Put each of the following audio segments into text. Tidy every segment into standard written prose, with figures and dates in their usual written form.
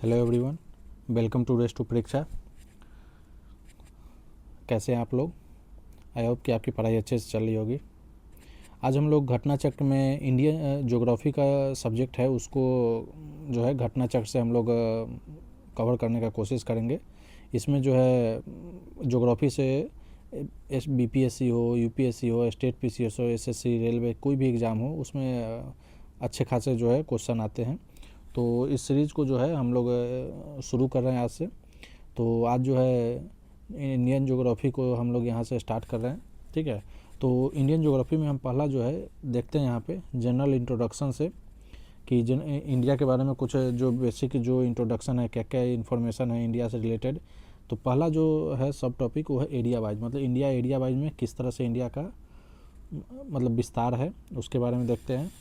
Hello everyone, welcome to race to Pariksha. कैसे हैं आप लोग? आई होप कि आपकी पढ़ाई अच्छे से चल रही होगी। आज हम लोग घटना चक्र में इंडियन ज्योग्राफी का सब्जेक्ट है, उसको जो है घटना चक्र से हम लोग कवर करने का कोशिश करेंगे। इसमें जो है ज्योग्राफी से बीपीएससी हो, यूपीएससी हो, स्टेट पीसीएस हो, एसएससी, रेलवे, कोई भी एग्ज़ाम हो, उसमें अच्छे खासे जो है क्वेश्चन आते हैं। तो इस सीरीज़ को जो है हम लोग शुरू कर रहे हैं आज से। तो आज जो है इंडियन ज्योग्राफी को हम लोग यहाँ से स्टार्ट कर रहे हैं, ठीक है। तो इंडियन ज्योग्राफी में हम पहला जो है देखते हैं यहाँ पे जनरल इंट्रोडक्शन से कि इंडिया के बारे में कुछ जो बेसिक जो इंट्रोडक्शन है, क्या क्या इन्फॉर्मेशन है इंडिया से रिलेटेड। तो पहला जो है सब टॉपिक वो है एरिया वाइज, मतलब इंडिया एरिया वाइज में किस तरह से इंडिया का मतलब विस्तार है, उसके बारे में देखते हैं।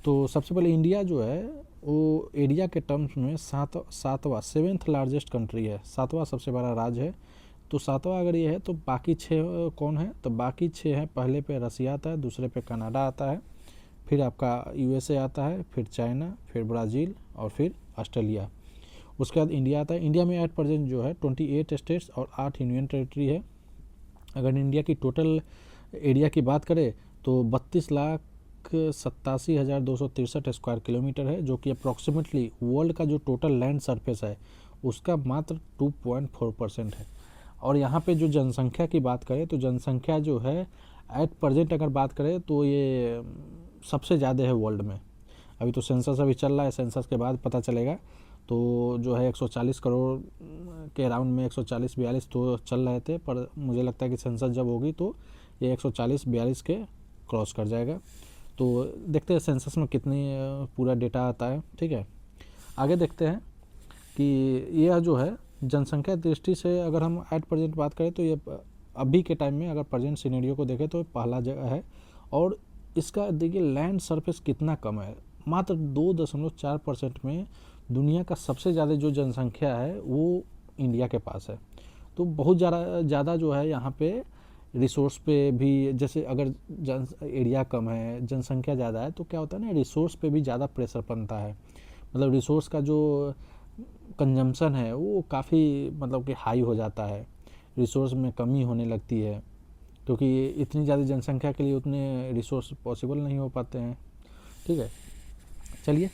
तो सबसे पहले इंडिया जो है वो एरिया के टर्म्स में सातवां सेवेंथ लार्जेस्ट कंट्री है, सातवां सबसे बड़ा राज्य है। तो सातवां अगर ये है तो बाकी छः कौन है? तो बाकी छः हैं, पहले पे रसिया आता है, दूसरे पे कनाडा आता है, फिर आपका यूएसए आता है, फिर चाइना, फिर ब्राज़ील और फिर ऑस्ट्रेलिया। उसके बाद इंडिया आता है। इंडिया में एट प्रेजेंट जो है 28 स्टेट्स और 8 यूनियन टेरिटरी है। अगर इंडिया की टोटल एरिया की बात करें तो 32,87,263 स्क्वायर किलोमीटर है, जो कि अप्रॉक्सीमेटली वर्ल्ड का जो टोटल लैंड सरफेस है उसका मात्र 2.4% है। और यहाँ पे जो जनसंख्या की बात करें तो जनसंख्या जो है एट प्रेजेंट अगर बात करें तो ये सबसे ज़्यादा है वर्ल्ड में। अभी तो सेंसस अभी चल रहा है, सेंसस के बाद पता चलेगा। तो जो है 140 करोड़ के अराउंड में 140-42 तो चल रहे थे, पर मुझे लगता है कि सेंसस जब होगी तो ये 140-42 के क्रॉस कर जाएगा। तो देखते हैं सेंसस में कितनी पूरा डेटा आता है, ठीक है। आगे देखते हैं कि यह जो है जनसंख्या दृष्टि से अगर हम एट प्रेजेंट बात करें तो ये अभी के टाइम में अगर प्रेजेंट सिनेरियो को देखें तो पहला जगह है। और इसका देखिए लैंड सरफेस कितना कम है, मात्र 2.4% में दुनिया का सबसे ज़्यादा जो जनसंख्या है वो इंडिया के पास है। तो बहुत ज़्यादा जो है यहाँ पे रिसोर्स पे भी, जैसे अगर एरिया कम है, जनसंख्या ज़्यादा है, तो क्या होता है ना, रिसोर्स पे भी ज़्यादा प्रेशर बनता है। मतलब रिसोर्स का जो कंजम्पशन है वो काफ़ी मतलब कि हाई हो जाता है, रिसोर्स में कमी होने लगती है, क्योंकि इतनी ज़्यादा जनसंख्या के लिए उतने रिसोर्स पॉसिबल नहीं हो पाते हैं, ठीक है। चलिए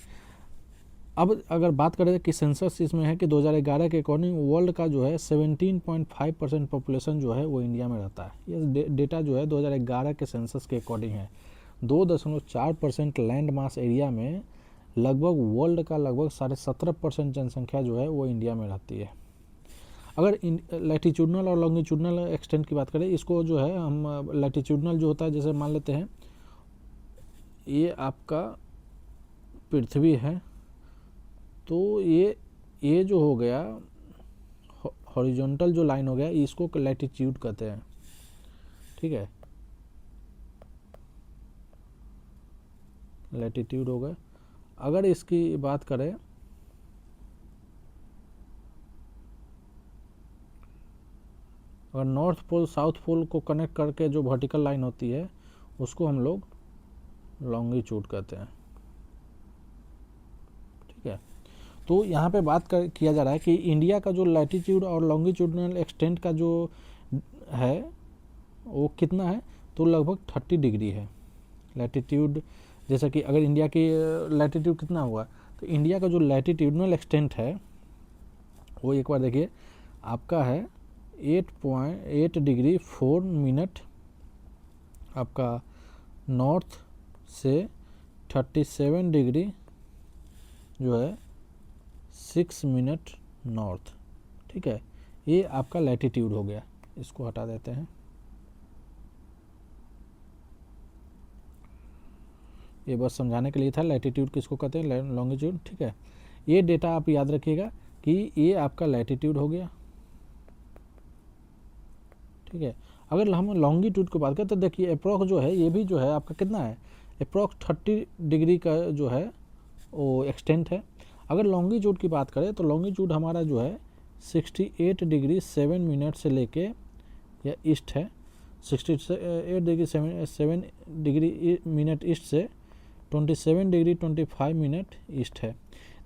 अब अगर बात करें कि सेंसस इसमें है कि 2011 के अकॉर्डिंग वर्ल्ड का जो है 17.5% पॉपुलेशन जो है वो इंडिया में रहता है। ये डेटा जो है 2011 के सेंसस के अकॉर्डिंग है। 2.4% लैंड मास एरिया में लगभग वर्ल्ड का लगभग 17.5% जनसंख्या जो है वो इंडिया में रहती है। अगर लैटिट्यूडनल और लॉन्गिट्यूडनल एक्सटेंट की बात करें, इसको जो है हम लैटिट्यूडनल जो होता है, जैसे मान लेते हैं ये आपका पृथ्वी है, तो ये जो हो गया हॉरिजॉन्टल जो लाइन हो गया इसको लैटिट्यूड कहते हैं, ठीक है, लैटिट्यूड हो गया। अगर इसकी बात करें अगर नॉर्थ पोल साउथ पोल को कनेक्ट करके जो वर्टिकल लाइन होती है उसको हम लोग लॉन्गिट्यूड कहते हैं, ठीक है। तो यहाँ पे किया जा रहा है कि इंडिया का जो लैटिट्यूड और लॉन्गिट्यूडनल एक्सटेंट का जो है वो कितना है, तो लगभग 30 डिग्री है लैटिट्यूड। जैसा कि अगर इंडिया की लैटिट्यूड कितना हुआ, तो इंडिया का जो लैटिट्यूडनल एक्सटेंट है वो एक बार देखिए आपका है 8.8 डिग्री 4 मिनट आपका नॉर्थ से 37 डिग्री जो है 6 मिनट नॉर्थ, ठीक है। ये आपका लैटिट्यूड हो गया, इसको हटा देते हैं। ये बस समझाने के लिए था लैटिट्यूड किसको कहते हैं, लॉन्गिट्यूड, ठीक है। ये डेटा आप याद रखिएगा कि ये आपका लैटिट्यूड हो गया, ठीक है। अगर हम लॉन्गिट्यूड की बात करें तो देखिए अप्रॉक्स जो है ये भी जो है आपका कितना है, अप्रॉक्स 30 डिग्री का जो है वो एक्सटेंट है। अगर लॉन्गिट्यूड की बात करें तो लॉन्गिट्यूड हमारा जो है 68 डिग्री 7 मिनट से लेके या ईस्ट है, 68 डिग्री 7 डिग्री मिनट ईस्ट से 27 डिग्री 25 मिनट ईस्ट है।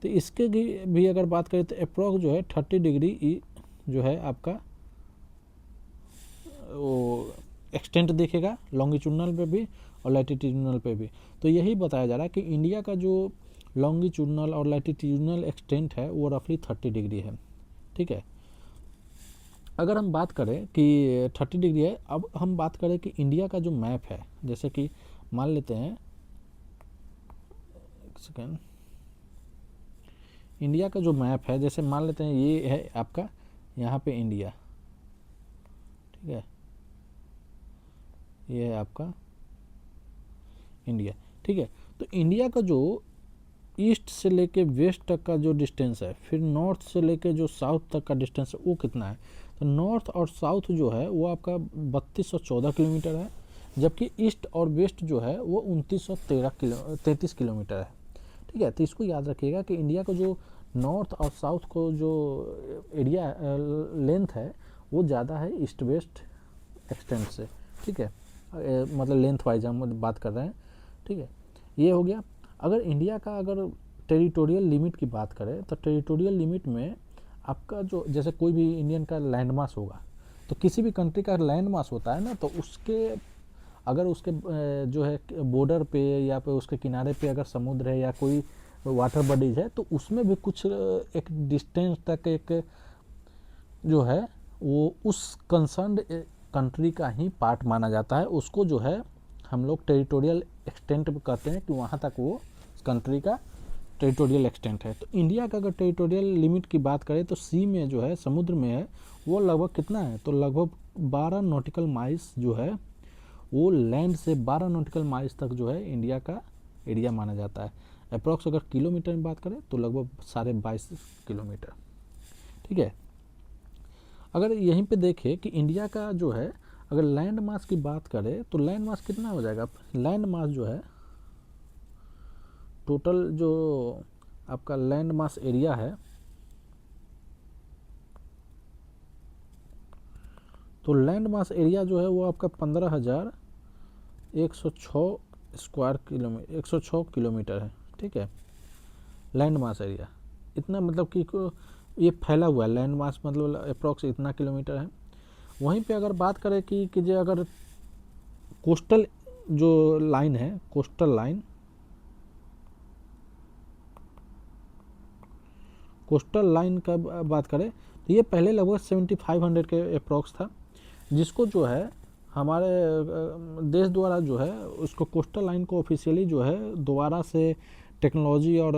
तो इसके भी अगर बात करें तो अप्रॉक्स जो है 30 डिग्री जो है आपका वो एक्सटेंट दिखेगा लॉन्गिट्यूडनल पे भी और लैटिट्यूडनल पे भी। तो यही बताया जा रहा है कि इंडिया का जो लॉन्गिट्यूडनल और लैटिट्यूडनल एक्सटेंट है वो रफली 30 डिग्री है। ठीक है, अगर हम बात करें कि 30 डिग्री है, अब हम बात करें कि इंडिया का जो मैप है, जैसे कि मान लेते हैं, एक सेकेंड, इंडिया का जो मैप है, जैसे मान लेते हैं ये है आपका यहाँ पे इंडिया, ठीक है, ये है आपका इंडिया। ठीक है, तो इंडिया का जो ईस्ट से लेके वेस्ट तक का जो डिस्टेंस है, फिर नॉर्थ से लेके जो साउथ तक का डिस्टेंस है वो कितना है, तो नॉर्थ और साउथ जो है वो आपका 3214 किलोमीटर है, जबकि ईस्ट और वेस्ट जो है वो 33 किलोमीटर है। ठीक है, तो इसको याद रखिएगा कि इंडिया का जो नॉर्थ और साउथ को जो एरिया लेंथ है वो ज़्यादा है ईस्ट वेस्ट एक्सटेंट से। ठीक है, मतलब लेंथ वाइज हम बात कर रहे हैं। ठीक है, ये हो गया। अगर इंडिया का अगर टेरिटोरियल लिमिट की बात करें तो टेरिटोरियल लिमिट में आपका जो, जैसे कोई भी इंडियन का लैंड मास होगा, तो किसी भी कंट्री का लैंड मास होता है ना, तो उसके अगर उसके जो है बॉर्डर पे या पे उसके किनारे पे अगर समुद्र है या कोई वाटर बॉडीज है, तो उसमें भी कुछ एक डिस्टेंस तक एक जो है वो उस कंसर्न्ड कंट्री का ही पार्ट माना जाता है। उसको जो है हम लोग टेरिटोरियल एक्सटेंट कहते हैं कि वहाँ तक वो कंट्री का टेरिटोरियल एक्सटेंट है। तो इंडिया का अगर टेरिटोरियल लिमिट की बात करें तो सी में जो है, समुद्र में है, वो लगभग कितना है, तो लगभग 12 नॉटिकल माइल्स जो है वो लैंड से 12 नॉटिकल माइल्स तक जो है इंडिया का एरिया माना जाता है। अप्रॉक्स अगर किलोमीटर में बात करें तो लगभग 22.5 किलोमीटर। ठीक है, अगर यहीं पे देखें कि इंडिया का जो है अगर लैंड मास की बात करें तो लैंड मास कितना हो जाएगा, लैंड मास जो है टोटल जो आपका लैंड मास एरिया है, तो लैंड मास एरिया जो है वो आपका 15,106 स्क्वायर किलोमीटर 106 किलोमीटर है। ठीक है, लैंड मास एरिया इतना, मतलब कि ये फैला हुआ है, लैंड मास मतलब अप्रॉक्स इतना किलोमीटर है। वहीं पे अगर बात करें कि जो अगर कोस्टल जो लाइन है, कोस्टल लाइन का बात करें तो ये पहले लगभग 7500 के अप्रॉक्स था, जिसको जो है हमारे देश द्वारा जो है उसको कोस्टल लाइन को ऑफिशियली जो है दोबारा से टेक्नोलॉजी और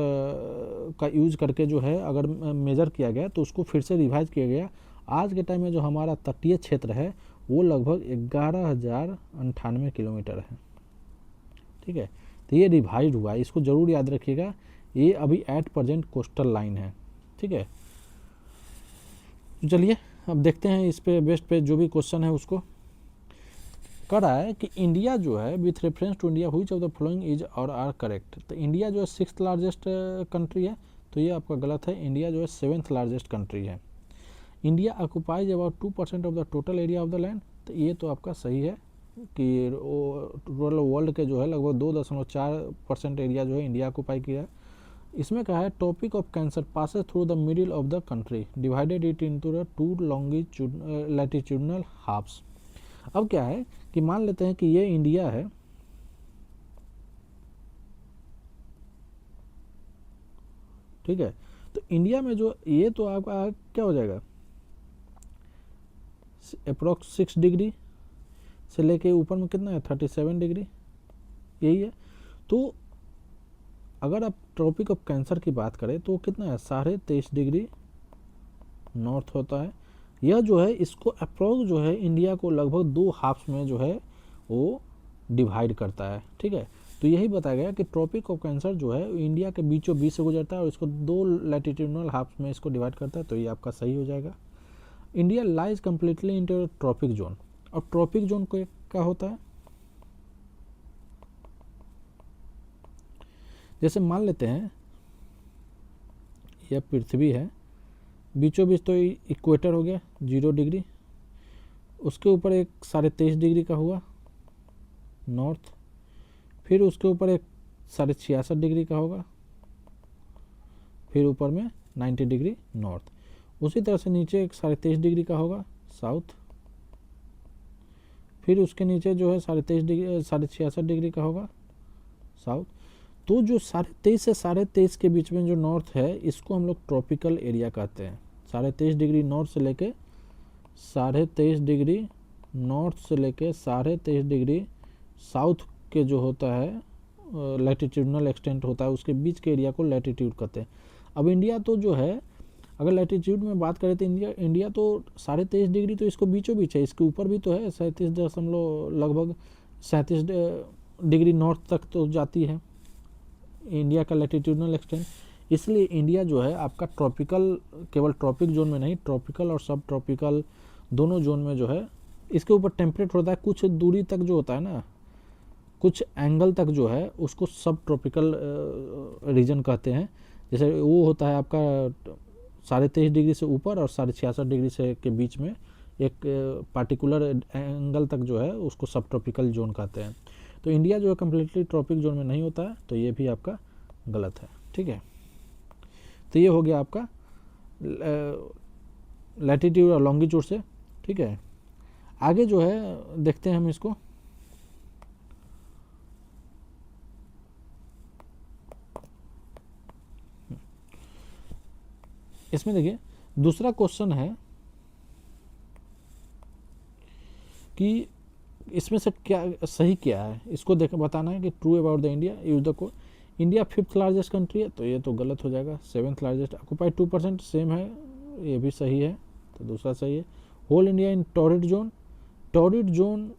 का यूज करके जो है अगर मेजर किया गया तो उसको फिर से रिवाइज किया गया। आज के टाइम में जो हमारा तटीय क्षेत्र है वो लगभग 11,098 किलोमीटर है। ठीक है, तो ये रिवाइज हुआ है, इसको ज़रूर याद रखिएगा, ये अभी एट प्रेजेंट कोस्टल लाइन है। ठीक है, तो चलिए अब देखते हैं इस पे बेस्ट पे जो भी क्वेश्चन है उसको कर रहा है कि इंडिया जो है with reference to India which of the following is or are correct. तो इंडिया जो है 6th लार्जेस्ट कंट्री है, तो ये आपका गलत है, इंडिया जो है 7th लार्जेस्ट कंट्री है। India occupies about 2% of the total area of the land, तो ये तो आपका सही है कि टोटल वर्ल्ड के जो है लगभग 2.4% एरिया जो है इंडिया ऑक्यूपाई किया है। इसमें कहा है tropic of cancer passes through the middle of the country divided it into the 2 latitudinal halves. अब क्या है कि मान लेते हैं कि ये इंडिया है, ठीक है, तो इंडिया में जो ये तो आपका क्या हो जाएगा अप्रोक्स 6 डिग्री से लेके ऊपर में कितना है 37 डिग्री, यही है। तो अगर आप ट्रॉपिक ऑफ कैंसर की बात करें तो कितना है 23.5 डिग्री नॉर्थ होता है। यह जो है इसको अप्रोक्स जो है इंडिया को लगभग 2 हाफ्स में जो है वो डिवाइड करता है। ठीक है, तो यही बताया गया कि ट्रॉपिक ऑफ कैंसर जो है इंडिया के बीचों बीच से गुजरता है और इसको 2 लैटिट्यूडनल हाफ्स में इसको डिवाइड करता है, तो ये आपका सही हो जाएगा। India lies completely into tropic zone. और ट्रॉपिक जोन को क्या होता है, जैसे मान लेते हैं यह पृथ्वी है, बीचों बीच तो इक्वेटर हो गया 0 डिग्री, उसके ऊपर एक 23.5 डिग्री का हुआ नॉर्थ, फिर उसके ऊपर एक 66.5 डिग्री का होगा फिर ऊपर में 90 डिग्री नॉर्थ। उसी तरह से नीचे 23.5 डिग्री का होगा साउथ, फिर उसके नीचे जो है 23.5 डिग्री 66 डिग्री का होगा साउथ। तो जो 23.5 से 23.5 के बीच में जो नॉर्थ है इसको हम लोग ट्रॉपिकल एरिया कहते हैं। 23.5 डिग्री नॉर्थ से लेके 23.5 डिग्री नॉर्थ से लेके 23.5 डिग्री साउथ के जो होता है लैटिट्यूडनल एक्सटेंट होता है, उसके बीच के एरिया को लैटिट्यूड कहते हैं। अब इंडिया तो जो है, अगर लैटिट्यूड में बात करें तो इंडिया तो 23.5 डिग्री तो इसको बीचों बीच है, इसके ऊपर भी तो है 37 लगभग 37 डिग्री नॉर्थ तक तो जाती है इंडिया का लैटिट्यूडनल एक्सटेंट। इसलिए इंडिया जो है आपका ट्रॉपिकल, केवल ट्रॉपिक जोन में नहीं, ट्रॉपिकल और सब ट्रॉपिकल दोनों जोन में जो है इसके ऊपर टेम्परेट होता है। कुछ दूरी तक जो होता है ना, कुछ एंगल तक जो है उसको सब ट्रॉपिकल रीजन कहते हैं। जैसे वो होता है आपका 23.5 डिग्री से ऊपर और 66 डिग्री से के बीच में एक पार्टिकुलर एंगल तक जो है उसको सब ट्रॉपिकल जोन कहते हैं। तो इंडिया जो है कम्प्लीटली ट्रॉपिक जोन में नहीं होता है, तो ये भी आपका गलत है। ठीक है, तो ये हो गया आपका लैटिट्यूड और लॉन्गिट्यूड से। ठीक है, आगे जो है देखते हैं हम इसको। इसमें देखिए दूसरा क्वेश्चन है कि इसमें से क्या सही क्या है, इसको देख बताना है कि true about the India use the को। इंडिया 5th लार्जेस्ट कंट्री है, तो ये तो गलत हो जाएगा। 7th लार्जेस्ट, ऑक्यूपाइड 2% सेम है, ये भी सही है, तो दूसरा सही है। Whole India in torrid zone, torrid zone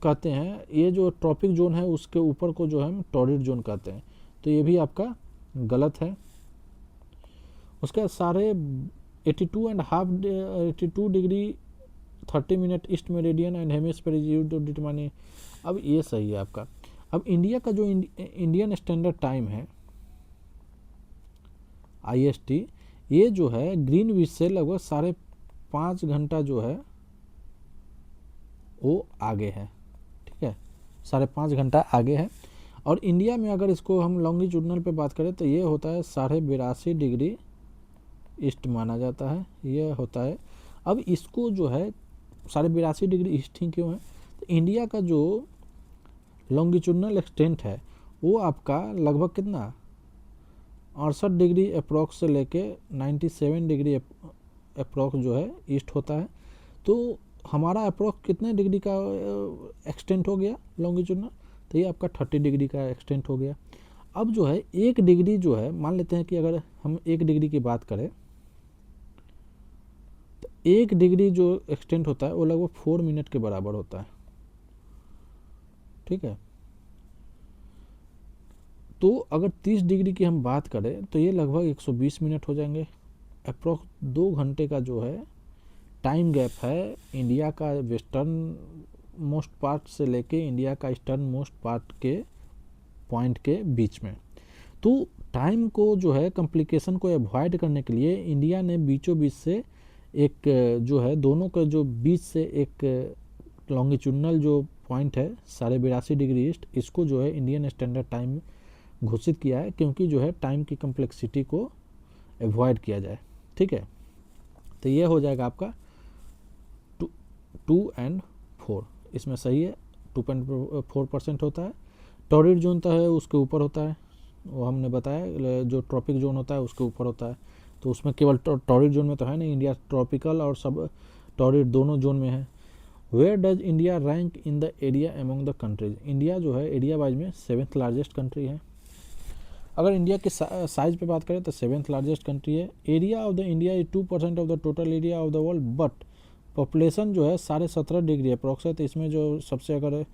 कहते हैं, ये जो ट्रॉपिक जोन है उसके ऊपर को जो है हम टॉरिड जोन कहते हैं, तो ये भी आपका गलत है। उसका 82 degree 30 minute east meridian and hemisphere is used to determine. अब ये सही है आपका। अब इंडिया का जो इंडियन स्टैंडर्ड टाइम है IST, ये जो है ग्रीनविच से लगभग 5.5 घंटा जो है वो आगे है। ठीक है, 5.5 घंटा आगे है। और इंडिया में अगर इसको हम लॉन्गिट्यूडनल पे बात करें तो ये होता है 82.5 डिग्री ईस्ट माना जाता है, ये होता है। अब इसको जो है 82.5 डिग्री ईस्ट ही क्यों है, तो इंडिया का जो लॉन्गिट्यूडनल एक्सटेंट है वो आपका लगभग कितना 68 डिग्री अप्रॉक्स से लेके 97 डिग्री अप्रॉक्स जो है ईस्ट होता है। तो हमारा अप्रॉक्स कितने डिग्री का एक्सटेंट हो गया लॉन्गिट्यूडनल, तो ये आपका 30 डिग्री का एक्सटेंट हो गया। अब जो है 1 डिग्री जो है, मान लेते हैं कि अगर हम 1 डिग्री की बात करें तो 1 डिग्री जो एक्सटेंट होता है वो लगभग 4 मिनट के बराबर होता है। ठीक है, तो अगर 30 डिग्री की हम बात करें तो ये लगभग 120 मिनट हो जाएंगे। अप्रॉक्स 2 घंटे का जो है टाइम गैप है इंडिया का वेस्टर्न मोस्ट पार्ट से लेके इंडिया का ईस्टर्न मोस्ट पार्ट के पॉइंट के बीच में। तो टाइम को जो है कॉम्प्लिकेशन को अवॉइड करने के लिए इंडिया ने बीचों बीच से एक जो है दोनों के जो बीच से एक लॉन्गिट्यूडनल जो पॉइंट है 82.5 डिग्री ईस्ट, इसको जो है इंडियन स्टैंडर्ड टाइम घोषित किया है, क्योंकि जो है टाइम की कम्प्लेक्सिटी को अवॉइड किया जाए। ठीक है, तो ये हो जाएगा आपका 2 और 4, इसमें सही है। 2.4% होता है। टॉरिड जोन तो है उसके ऊपर होता है, वो हमने बताया, जो ट्रॉपिक जोन होता है उसके ऊपर होता है, तो उसमें केवल टॉरिड जोन में तो है नहीं, इंडिया ट्रॉपिकल और सब टॉरिड दोनों जोन में है। Where does India rank in the area among the countries, India जो है एरिया वाइज में 7th लार्जेस्ट कंट्री है। अगर इंडिया के साइज पे बात करें तो 7th लार्जेस्ट कंट्री है। Area of the India is 2% of the total area of the world, but population जो है 17.5 डिग्री अप्रॉक्स है। तो इसमें जो सबसे अगर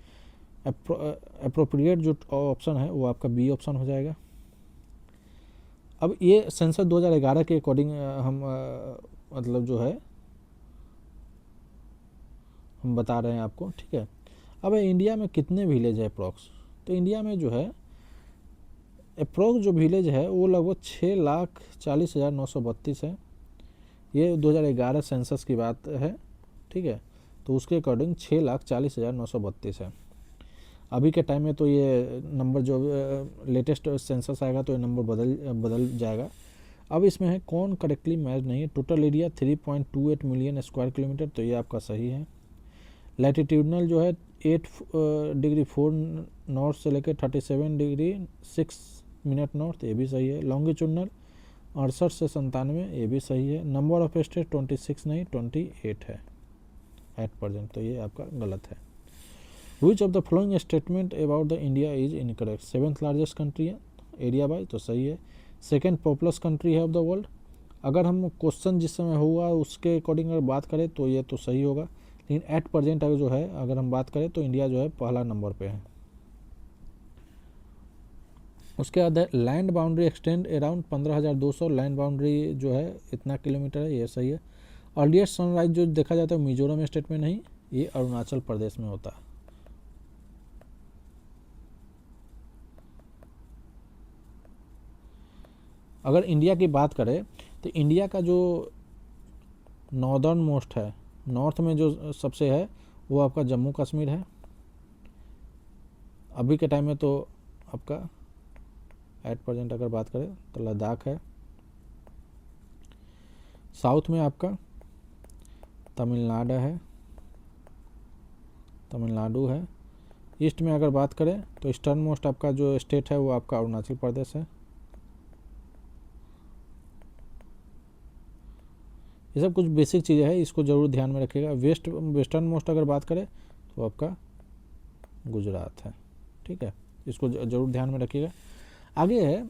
अप्रोप्रिएट जो ऑप्शन है वो आपका बी ऑप्शन हो जाएगा। अब ये सेंसस 2011 के अकॉर्डिंग हम मतलब जो है हम बता रहे हैं आपको। ठीक है, अब इंडिया में कितने विलेज है अप्रॉक्स, तो इंडिया में जो है अप्रॉक्स जो विलेज है वो लगभग 6,40,932 है। ये 2011 सेंसस की बात है। ठीक है, तो उसके अकॉर्डिंग 6,40,932 है। अभी के टाइम में तो ये नंबर जो लेटेस्ट सेंसस आएगा तो ये नंबर बदल जाएगा। अब इसमें है कौन करेक्टली मैच नहीं है। Total area 3.28 million square kilometre, तो ये आपका सही है। लैटिट्यूडनल जो है 8 डिग्री 4 नॉर्थ से लेकर 37 डिग्री 6 मिनट नॉर्थ, ये भी सही है। लॉन्गिट्यूडनल 68 से 97, ये भी सही है। नंबर ऑफ स्टेट 26 नहीं 28 है एट प्रेजेंट, तो ये आपका गलत है। Which of the following statement about the India is incorrect. 7th largest country है एरिया बाय, तो सही है। सेकेंड पॉपुलस कंट्री है ऑफ द वर्ल्ड। अगर हम क्वेश्चन जिस समय हुआ उसके अकॉर्डिंग अगर बात करें तो ये तो सही होगा, लेकिन एट प्रेजेंट अगर जो है अगर हम बात करें तो इंडिया जो है पहला नंबर पे है। उसके बाद है land boundary extend around 15,200, land boundary जो है इतना किलोमीटर है, ये सही है। अर्लिएस्ट सनराइज जो देखा जाता है मिजोरम स्टेट में नहीं, ये अरुणाचल प्रदेश में होता है। अगर इंडिया की बात करें तो इंडिया का जो नॉर्दर्न मोस्ट है, नॉर्थ में जो सबसे है वो आपका जम्मू कश्मीर है अभी के टाइम में। तो आपका एट प्रेजेंट अगर बात करें तो लद्दाख है। साउथ में आपका तमिलनाडु है। ईस्ट में अगर बात करें तो ईस्टर्न मोस्ट आपका जो स्टेट है वो आपका अरुणाचल प्रदेश है। ये सब कुछ बेसिक चीज़ें हैं, इसको ज़रूर ध्यान में रखिएगा। वेस्टर्न मोस्ट अगर बात करें तो आपका गुजरात है, ठीक है, इसको ज़रूर ध्यान में रखिएगा। आगे है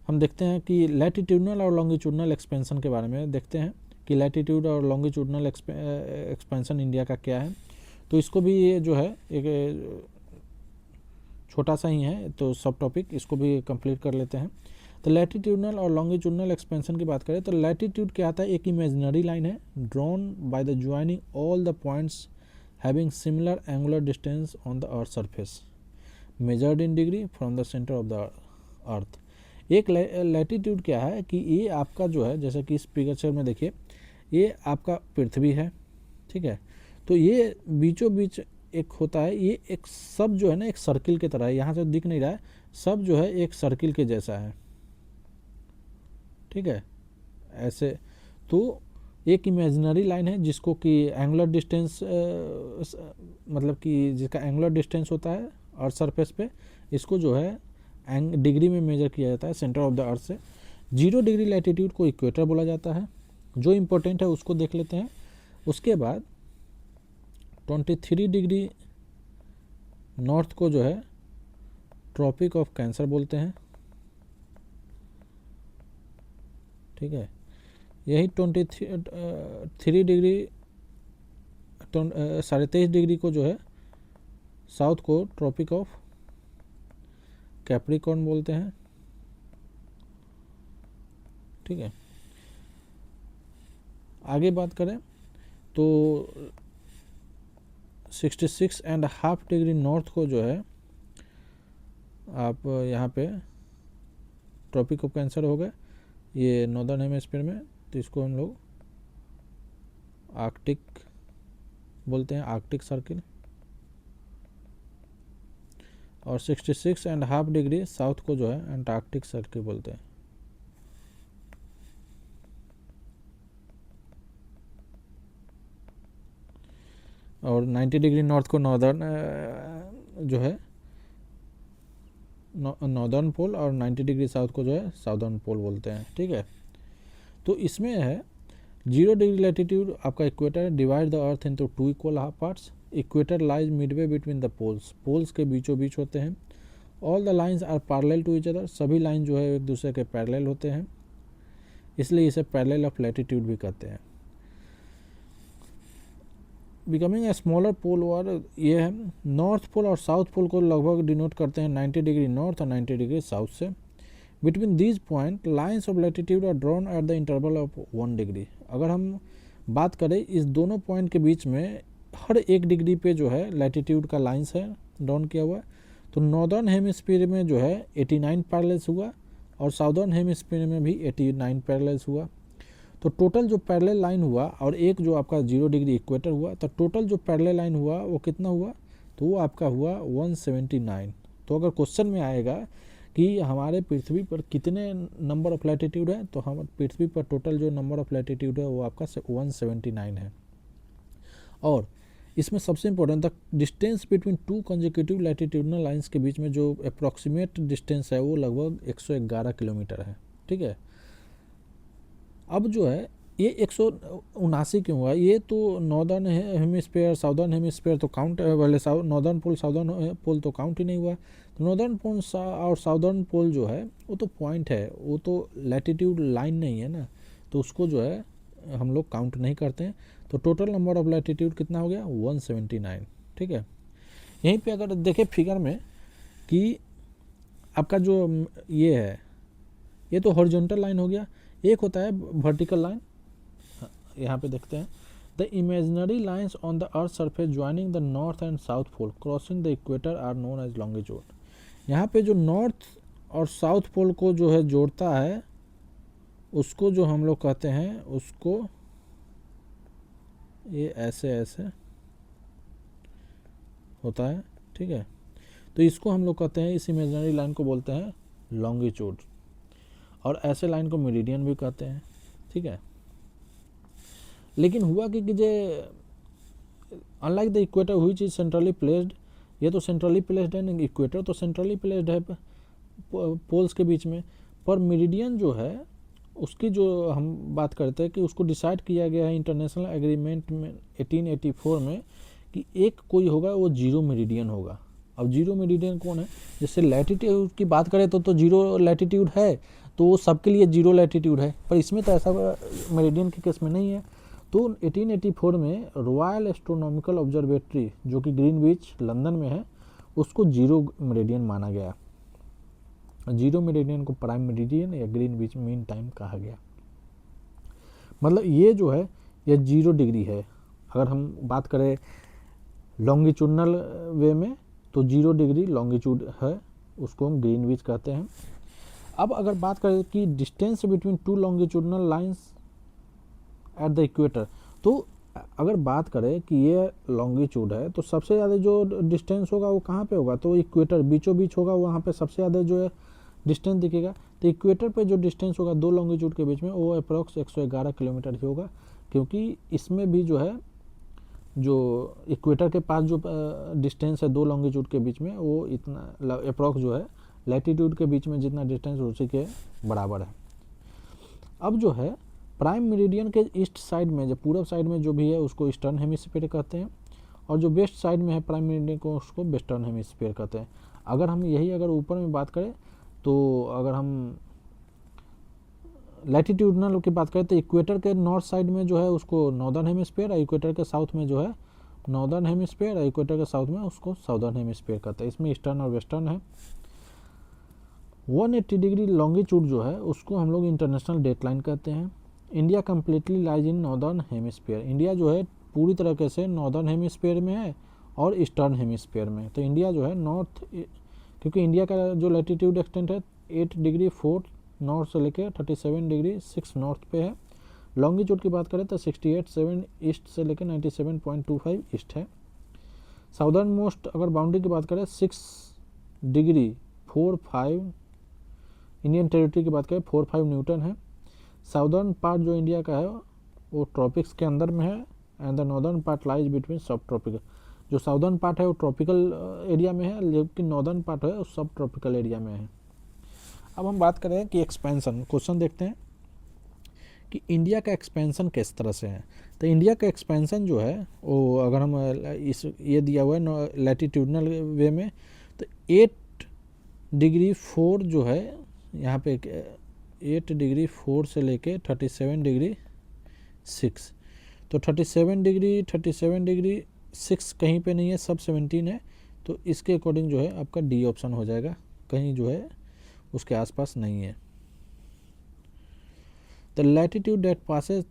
हम देखते हैं कि लैटिट्यूडनल और लॉन्गिट्यूडनल एक्सपेंशन के बारे में देखते हैं कि लैटिट्यूड और लॉन्गिट्यूडनल एक्सपेंशन इंडिया का क्या है। तो इसको भी ये जो है एक छोटा सा ही है, तो सब टॉपिक इसको भी कंप्लीट कर लेते हैं। तो लैटिट्यूडनल और लॉन्गिट्यूडनल एक्सपेंशन की बात करें तो लैटिट्यूड क्या आता है, एक इमेजिनरी लाइन है drawn by the joining all the points having similar angular distance on the earth surface measured in degree from the centre of the earth. एक लैटिट्यूड क्या है कि ये आपका जो है, जैसे कि इस पिक्चर में देखिए, ये आपका पृथ्वी है, ठीक है, तो ये बीचों बीच एक होता है, ये एक सब जो है ना एक सर्किल की तरह है, यहाँ से दिख नहीं रहा है, सब जो है एक सर्किल के जैसा है, ठीक है, ऐसे। तो एक इमेजिनरी लाइन है जिसको कि एंगुलर डिस्टेंस मतलब कि जिसका एंगुलर डिस्टेंस होता है अर्थ सरफेस पे, इसको जो है डिग्री में मेजर किया जाता है सेंटर ऑफ द अर्थ से। 0 डिग्री लैटिट्यूड को इक्वेटर बोला जाता है। जो इम्पोर्टेंट है उसको देख लेते हैं। उसके बाद 23 डिग्री नॉर्थ को जो है ट्रॉपिक ऑफ कैंसर बोलते हैं, ठीक है। यही 23 डिग्री 23.5 डिग्री को जो है साउथ को ट्रॉपिक ऑफ कैप्रिकॉर्न बोलते हैं, ठीक है। आगे बात करें तो 66.5 डिग्री नॉर्थ को जो है आप यहाँ पे ट्रॉपिक ऑफ कैंसर हो गए, ये नॉर्दर्न हेमिस्फीयर में, तो इसको हम लोग आर्कटिक बोलते हैं, आर्कटिक सर्किल। और 66.5 डिग्री साउथ को जो है अंटार्कटिक सर्किल बोलते हैं। और 90 डिग्री नॉर्थ को नॉर्दर्न जो है नॉर्दर्न पोल, और 90 डिग्री साउथ को जो है साउदर्न पोल बोलते हैं, ठीक है। तो इसमें है 0 डिग्री लैटिट्यूड आपका equator, divide the earth into 2 equal half parts. Equator lies midway between the poles, poles के बीचों बीच होते हैं। All the lines are parallel to each other, सभी लाइन जो है एक दूसरे के पैरेलल होते हैं, इसलिए इसे पैरेलल ऑफ लैटिट्यूड भी कहते हैं। बिकमिंग ए स्मॉलर पोल वार, ये है नॉर्थ पोल और साउथ पोल को लगभग डिनोट करते हैं 90 डिग्री नॉर्थ और 90 डिग्री साउथ से। Between these point lines of latitude are drawn at the interval of 1 degree. अगर हम बात करें इस दोनों पॉइंट के बीच में हर 1 डिग्री पे जो है लैटिट्यूड का लाइन्स है ड्रॉन किया हुआ है। तो नॉर्दर्न हेमिस्फीयर में जो है 89 पैरेलल्स हुआ और साउदर्न हेमिस्फीयर में भी 89 पैरेलल्स हुआ। तो टोटल जो पैरेलल लाइन हुआ और एक जो आपका 0 डिग्री इक्वेटर हुआ, तो टोटल जो पैरेलल लाइन हुआ वो कितना हुआ, तो वो आपका हुआ 179। तो अगर क्वेश्चन में आएगा कि हमारे पृथ्वी पर कितने नंबर ऑफ लैटिट्यूड है, तो हम पृथ्वी पर टोटल जो नंबर ऑफ लैटिट्यूड है वो आपका 179 है। और इसमें सबसे important the distance between two consecutive latitudinal lines के बीच में जो अप्रॉक्सीमेट डिस्टेंस है वो लगभग 111 किलोमीटर है। ठीक है, अब जो है ये 179 क्यों हुआ, ये तो नॉर्दर्न हेमिस्फीयर साउदर्न हेमिस्फीयर तो काउंट वाले नॉर्दर्न पोल साउदर्न पोल तो काउंट ही नहीं हुआ। तो नॉर्दर्न पोल और साउदर्न पोल जो है वो तो पॉइंट है, वो तो लैटिट्यूड लाइन नहीं है ना, तो उसको जो है हम लोग काउंट नहीं करते हैं। तो टोटल नंबर ऑफ लैटिट्यूड कितना हो गया 179। ठीक है, यहीं पे अगर देखें फिगर में कि आपका जो ये है ये तो हॉरिजॉन्टल लाइन हो गया, एक होता है वर्टिकल लाइन। यहाँ पे देखते हैं the imaginary lines on the earth surface joining the north and south pole crossing the equator are known as longitude. यहाँ पे जो नॉर्थ और साउथ पोल को जो है जोड़ता है उसको जो हम लोग कहते हैं उसको ये ऐसे ऐसे होता है। ठीक है, तो इसको हम लोग कहते हैं, इस इमेजिनरी लाइन को बोलते हैं लॉन्गिट्यूड, और ऐसे लाइन को मेरिडियन भी कहते हैं। ठीक है, लेकिन हुआ कि जे अनलाइक द इक्वेटर हुई चीज सेंट्रली प्लेस्ड, ये तो सेंट्रली प्लेस्ड है, इक्वेटर तो सेंट्रली प्लेस्ड है पोल्स के बीच में, पर मेरिडियन जो है उसकी जो हम बात करते हैं कि उसको डिसाइड किया गया है इंटरनेशनल एग्रीमेंट में 1884 में कि एक कोई होगा वो जीरो मेरिडियन होगा। अब जीरो मेरिडियन कौन है, जैसे लैटिट्यूड की बात करें तो जीरो लैटिट्यूड है, तो वो सबके लिए जीरो लैटिट्यूड है, पर इसमें तो ऐसा मेरिडियन के केस में नहीं है। तो 1884 में रॉयल एस्ट्रोनॉमिकल ऑब्जर्वेटरी जो कि ग्रीनविच लंदन में है उसको जीरो मेरिडियन माना गया। जीरो मेरिडियन को प्राइम मेरिडियन या ग्रीनविच मीन टाइम कहा गया। मतलब ये जो है ये 0 डिग्री है। अगर हम बात करें लॉन्गिट्यूडनल वे में तो 0 डिग्री लॉन्गिट्यूड है, उसको हम ग्रीनविच कहते हैं। अब अगर बात करें कि distance between two longitudinal lines at the equator, तो अगर बात करें कि ये लॉन्गिट्यूड है तो सबसे ज़्यादा जो डिस्टेंस होगा वो कहाँ पे होगा, तो इक्वेटर बीचों बीच होगा, वहाँ पे सबसे ज़्यादा जो है डिस्टेंस दिखेगा। तो इक्वेटर पे जो डिस्टेंस होगा दो लॉन्गिट्यूड के बीच में वो अप्रॉक्स 111 किलोमीटर ही होगा, क्योंकि इसमें भी जो है जो इक्वेटर के पास जो डिस्टेंस है दो लॉन्गिट्यूड के बीच में वो इतना अप्रॉक्स जो है लैटिट्यूड के बीच में जितना डिस्टेंस उसी के बराबर है। अब जो है प्राइम मेरिडियन के ईस्ट साइड में जो पूरब साइड में जो भी है उसको ईस्टर्न हेमिस्फीयर कहते हैं, और जो वेस्ट साइड में है प्राइम मेरिडियन को उसको वेस्टर्न हेमिस्फीयर कहते हैं। अगर हम यही अगर ऊपर में बात करें तो अगर हम लैटिट्यूडनल की बात करें तो इक्वेटर के नॉर्थ साइड में जो है उसको नॉर्दर्न हेमिस्फीयर, और इक्वेटर के साउथ में जो है नॉर्दर्न हेमिस्फीयर, और इक्वेटर के साउथ में उसको साउदर्न हेमिस्फीयर कहते हैं। इसमें ईस्टर्न और वेस्टर्न है। 180 डिग्री लॉन्गिट्यूड जो है उसको हम लोग इंटरनेशनल डेटलाइन कहते हैं। India completely lies in northern hemisphere, India जो है पूरी तरीके से नॉर्दर्न हेमिस्फीयर में है और ईस्टर्न हेमिस्फीयर में। तो इंडिया जो है नॉर्थ, क्योंकि इंडिया का जो लैटिट्यूड एक्सटेंट है 8 डिग्री 4 नॉर्थ से लेकर 37 डिग्री 6 नॉर्थ पे है। लॉन्गिट्यूड की बात करें तो 68.7 ईस्ट से लेकर 97.25 ईस्ट है। साउदर्न मोस्ट अगर बाउंड्री की बात करें 6 डिग्री 4.5 इंडियन टेरिटरी की बात करें 4.5 न्यूटन है। साउदर्न पार्ट जो इंडिया का है वो ट्रॉपिक्स के अंदर में है, and the northern part lies between सब ट्रॉपिकल। जो साउदर्न पार्ट है वो ट्रॉपिकल एरिया में है, लेकिन नॉर्दर्न पार्ट है वो सब ट्रॉपिकल एरिया में है। अब हम बात करें कि एक्सपेंशन, क्वेश्चन देखते हैं कि इंडिया का एक्सपेंशन किस तरह से है। तो इंडिया का एक्सपेंशन जो है वो अगर हम इस ये दिया हुआ है लैटिट्यूडनल वे में तो 8 डिग्री 4 जो है यहाँ पे 8 डिग्री 4 से लेके 37 डिग्री 6, तो 37 डिग्री 6 कहीं पे नहीं है, सब 17 है, तो इसके अकॉर्डिंग जो है आपका डी ऑप्शन हो जाएगा, कहीं जो है उसके आसपास नहीं है। The latitude that Passage